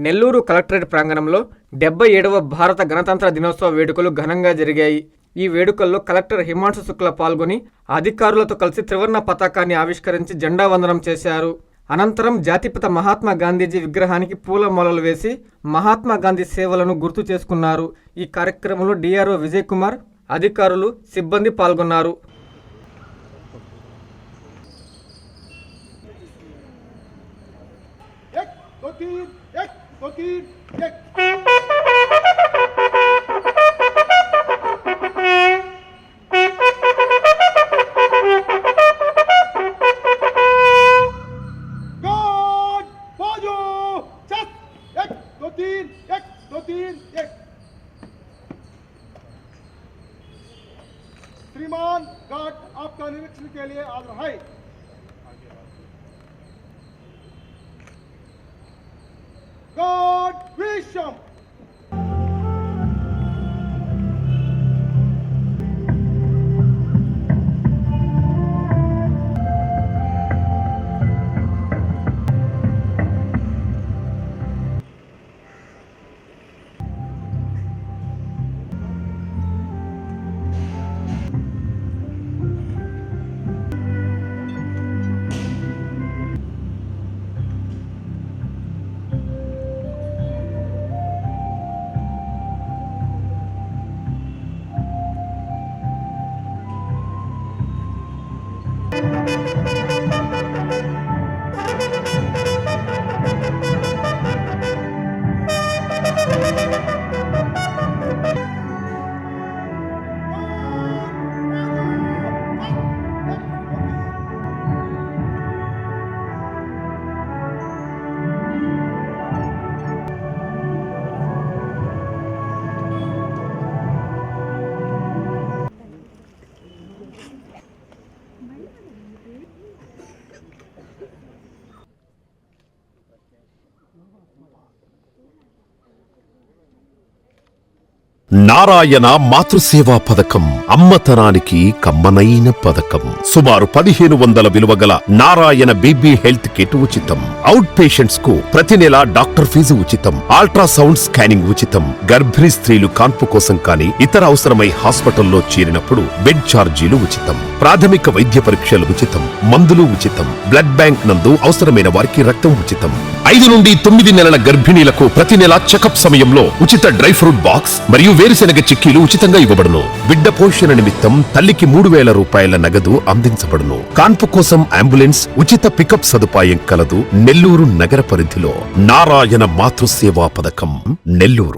Nellore collectorate ప్రాంగణంలో 77వ భారత గణతంత్ర దినోత్సవ వేడుకలు ఘనంగా జరిగాయి. ఈ వేడుకల్లో కలెక్టర్ హిమాంశు శుక్లా పాల్గొని అధికారులతో కలిసి త్రివర్ణ పతాకాన్ని ఆవిష్కరించి జెండా వందనం చేశారు. అనంతరం జాతిపిత మహాత్మా గాంధీజీ విగ్రహానికి పూలమాలలు వేసి మహాత్మా గాంధీ సేవలను గుర్తు చేసుకున్నారు. ఈ కార్యక్రమంలో డిఆర్ఓ విజయ్ కుమార్, అధికారులు, సిబ్బంది పాల్గొన్నారు. श्रीमान गार्ड आपका निरीक्षण के लिए हाजिर है। गार्ड विशम నారాయణ మాతృసేవా పథకం అమ్మతనానికి కమ్మనైన పథకం. సుమారు 1500 విలువగల నారాయణ బీబీ హెల్త్ కిట్ ఉచితం. అవుట్ పేషెంట్స్ కు ప్రతి నెల డాక్టర్ ఫీజు ఉచితం. అల్ట్రాసౌండ్ స్కానింగ్ ఉచితం. గర్భిణీ స్త్రీలు కాన్పు కోసం కానీ ఇతర అవసరమై హాస్పిటల్లో చేరినప్పుడు బెడ్ ఛార్జీలు ఉచితం. ప్రాథమిక వైద్య పరీక్షలు ఉచితం. మందులు ఉచితం. బ్లడ్ బ్యాంక్ నందు అవసరమైన వారికి రక్తం ఉచితం. 5 నుండి 9 నెలల గర్భిణీలకు ప్రతి నెల చెకప్ సమయంలో ఉచిత డ్రై ఫ్రూట్ బాక్స్ మరియు వేరుశెనగ చిక్కీలు ఉచితంగా ఇవ్వబడును. బిడ్డ పోషణ నిమిత్తం తల్లికి 3000 రూపాయల నగదు అందించబడును. కాన్పు కోసం అంబులెన్స్ ఉచిత పికప్ సదుపాయం కలదు. నెల్లూరు నగర పరిధిలో నారాయణ మాతృసేవా పథకం, నెల్లూరు.